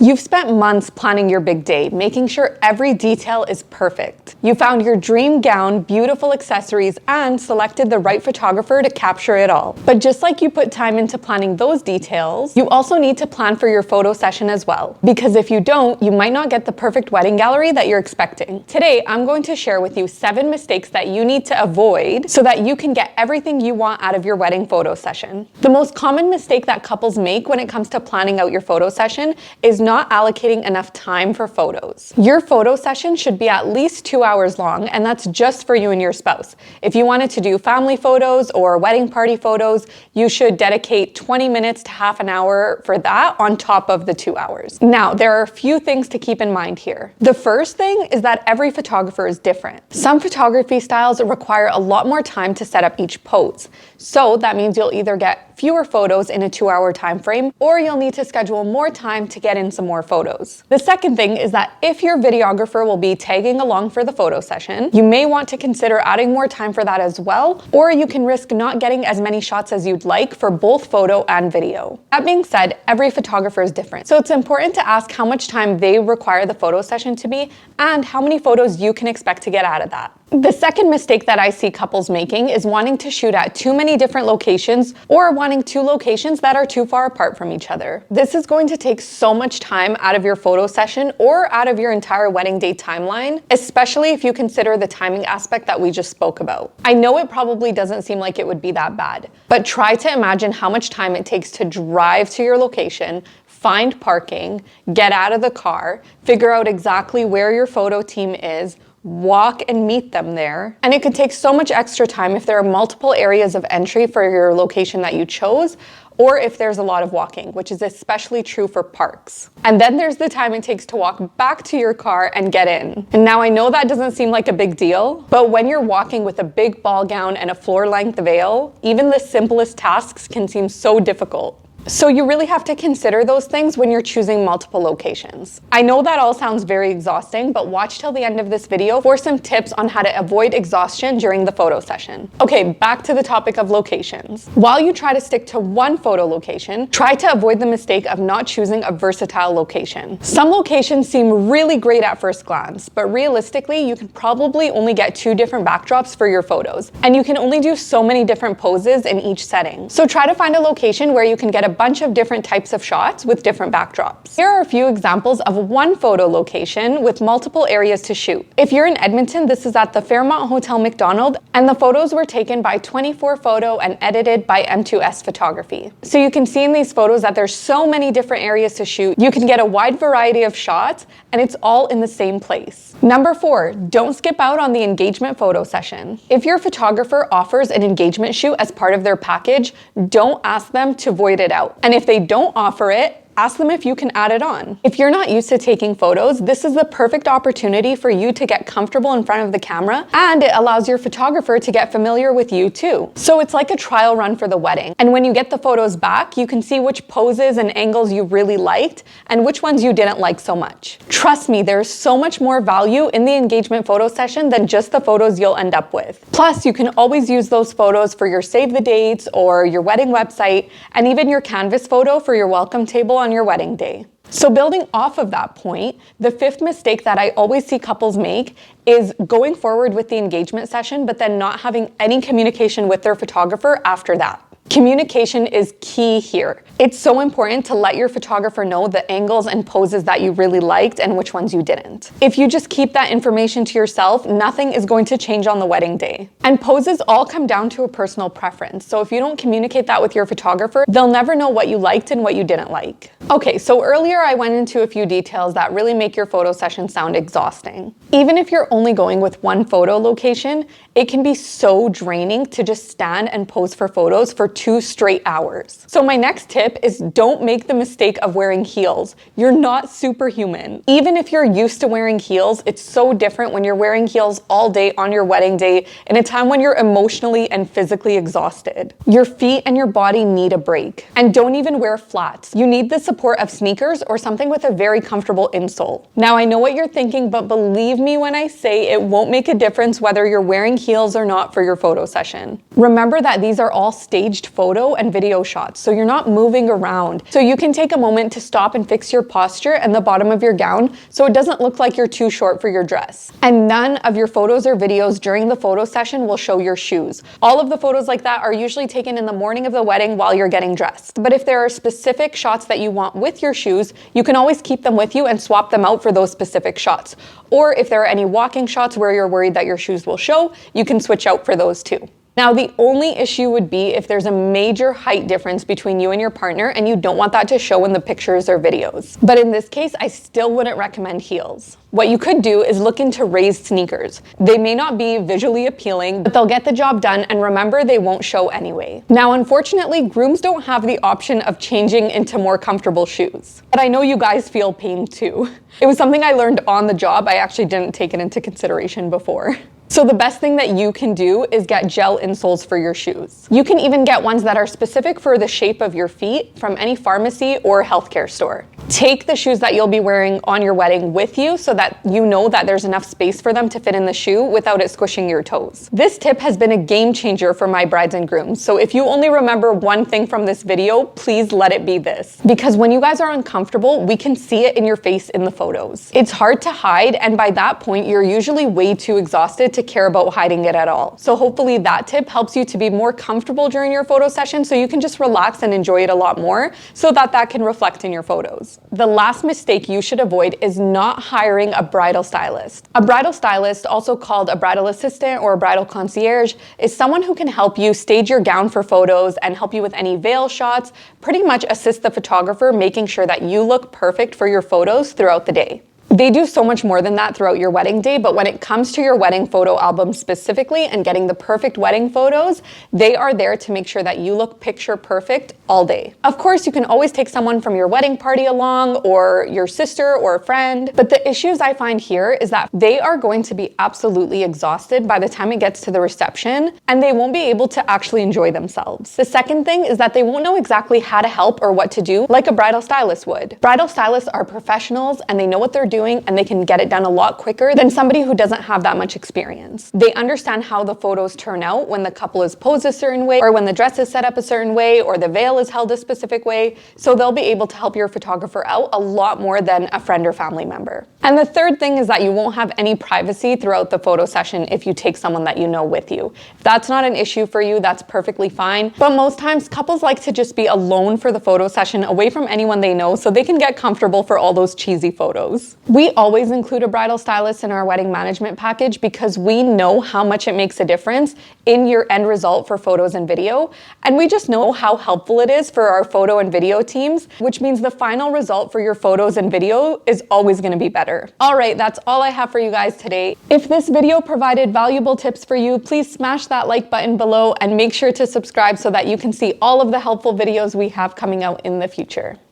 You've spent months planning your big day, making sure every detail is perfect. You found your dream gown, beautiful accessories, and selected the right photographer to capture it all. But just like you put time into planning those details, you also need to plan for your photo session as well. Because if you don't, you might not get the perfect wedding gallery that you're expecting. Today, I'm going to share with you 7 mistakes that you need to avoid so that you can get everything you want out of your wedding photo session. The most common mistake that couples make when it comes to planning out your photo session is not allocating enough time for photos. Your photo session should be at least 2 hours long, and that's just for you and your spouse. If you wanted to do family photos or wedding party photos, you should dedicate 20 minutes to half an hour for that on top of the 2 hours. Now, there are a few things to keep in mind here. The first thing is that every photographer is different. Some photography styles require a lot more time to set up each pose. So that means you'll either get fewer photos in a 2-hour time frame, or you'll need to schedule more time to get in some more photos. The second thing is that if your videographer will be tagging along for the photo session, you may want to consider adding more time for that as well, or you can risk not getting as many shots as you'd like for both photo and video. That being said, every photographer is different, so it's important to ask how much time they require the photo session to be and how many photos you can expect to get out of that. The second mistake that I see couples making is wanting to shoot at too many different locations or wanting 2 locations that are too far apart from each other. This is going to take so much time out of your photo session or out of your entire wedding day timeline, especially if you consider the timing aspect that we just spoke about. I know it probably doesn't seem like it would be that bad, but try to imagine how much time it takes to drive to your location, find parking, get out of the car, figure out exactly where your photo team is, walk and meet them there. And it could take so much extra time if there are multiple areas of entry for your location that you chose, or if there's a lot of walking, which is especially true for parks. And then there's the time it takes to walk back to your car and get in. And now I know that doesn't seem like a big deal, but when you're walking with a big ball gown and a floor-length veil, even the simplest tasks can seem so difficult. So you really have to consider those things when you're choosing multiple locations. I know that all sounds very exhausting, but watch till the end of this video for some tips on how to avoid exhaustion during the photo session. Okay, back to the topic of locations. While you try to stick to one photo location, try to avoid the mistake of not choosing a versatile location. Some locations seem really great at first glance, but realistically, you can probably only get 2 different backdrops for your photos, and you can only do so many different poses in each setting. So try to find a location where you can get a bunch of different types of shots with different backdrops. Here are a few examples of one photo location with multiple areas to shoot. If you're in Edmonton, this is at the Fairmont Hotel McDonald, and the photos were taken by 24 Photo and edited by M2S Photography. So you can see in these photos that there's so many different areas to shoot. You can get a wide variety of shots, and it's all in the same place. Number 4, don't skip out on the engagement photo session. If your photographer offers an engagement shoot as part of their package, don't ask them to void it out. And if they don't offer it, ask them if you can add it on. If you're not used to taking photos, this is the perfect opportunity for you to get comfortable in front of the camera, and it allows your photographer to get familiar with you too. So it's like a trial run for the wedding. And when you get the photos back, you can see which poses and angles you really liked and which ones you didn't like so much. Trust me, there's so much more value in the engagement photo session than just the photos you'll end up with. Plus, you can always use those photos for your save the dates or your wedding website, and even your canvas photo for your welcome table on your wedding day. So building off of that point, the 5th mistake that I always see couples make is going forward with the engagement session, but then not having any communication with their photographer after that. Communication is key here. It's so important to let your photographer know the angles and poses that you really liked and which ones you didn't. If you just keep that information to yourself, nothing is going to change on the wedding day. And poses all come down to a personal preference. So if you don't communicate that with your photographer, they'll never know what you liked and what you didn't like. Okay, so earlier I went into a few details that really make your photo session sound exhausting. Even if you're only going with one photo location, it can be so draining to just stand and pose for photos for 2 straight hours. So my next tip is don't make the mistake of wearing heels. You're not superhuman. Even if you're used to wearing heels, it's so different when you're wearing heels all day on your wedding day in a time when you're emotionally and physically exhausted. Your feet and your body need a break. And don't even wear flats. You need the support support of sneakers or something with a very comfortable insole. Now, I know what you're thinking, but believe me when I say it won't make a difference whether you're wearing heels or not for your photo session. Remember that these are all staged photo and video shots, so you're not moving around. So you can take a moment to stop and fix your posture and the bottom of your gown so it doesn't look like you're too short for your dress. And none of your photos or videos during the photo session will show your shoes. All of the photos like that are usually taken in the morning of the wedding while you're getting dressed. But if there are specific shots that you want with your shoes, you can always keep them with you and swap them out for those specific shots. Or if there are any walking shots where you're worried that your shoes will show, you can switch out for those too. Now, the only issue would be if there's a major height difference between you and your partner and you don't want that to show in the pictures or videos. But in this case, I still wouldn't recommend heels. What you could do is look into raised sneakers. They may not be visually appealing, but they'll get the job done, and remember, they won't show anyway. Now, unfortunately, grooms don't have the option of changing into more comfortable shoes. But I know you guys feel pain too. It was something I learned on the job. I actually didn't take it into consideration before. So the best thing that you can do is get gel insoles for your shoes. You can even get ones that are specific for the shape of your feet from any pharmacy or healthcare store. Take the shoes that you'll be wearing on your wedding with you so that you know that there's enough space for them to fit in the shoe without it squishing your toes. This tip has been a game changer for my brides and grooms. So if you only remember one thing from this video, please let it be this. Because when you guys are uncomfortable, we can see it in your face in the photos. It's hard to hide, and by that point, you're usually way too exhausted to care about hiding it at all. So hopefully that tip helps you to be more comfortable during your photo session so you can just relax and enjoy it a lot more so that that can reflect in your photos. The last mistake you should avoid is not hiring a bridal stylist. A bridal stylist, also called a bridal assistant or a bridal concierge, is someone who can help you stage your gown for photos and help you with any veil shots, pretty much assist the photographer making sure that you look perfect for your photos throughout the day. They do so much more than that throughout your wedding day, but when it comes to your wedding photo album specifically and getting the perfect wedding photos, they are there to make sure that you look picture perfect all day. Of course, you can always take someone from your wedding party along, or your sister or a friend, but the issues I find here is that they are going to be absolutely exhausted by the time it gets to the reception, and they won't be able to actually enjoy themselves. The second thing is that they won't know exactly how to help or what to do like a bridal stylist would. Bridal stylists are professionals and they know what they're doing, and they can get it done a lot quicker than somebody who doesn't have that much experience. They understand how the photos turn out when the couple is posed a certain way, or when the dress is set up a certain way, or the veil is held a specific way, so they'll be able to help your photographer out a lot more than a friend or family member. And the third thing is that you won't have any privacy throughout the photo session if you take someone that you know with you. If that's not an issue for you, that's perfectly fine. But most times, couples like to just be alone for the photo session, away from anyone they know, so they can get comfortable for all those cheesy photos. We always include a bridal stylist in our wedding management package because we know how much it makes a difference in your end result for photos and video. And we just know how helpful it is for our photo and video teams, which means the final result for your photos and video is always going to be better. All right, that's all I have for you guys today. If this video provided valuable tips for you, please smash that like button below and make sure to subscribe so that you can see all of the helpful videos we have coming out in the future.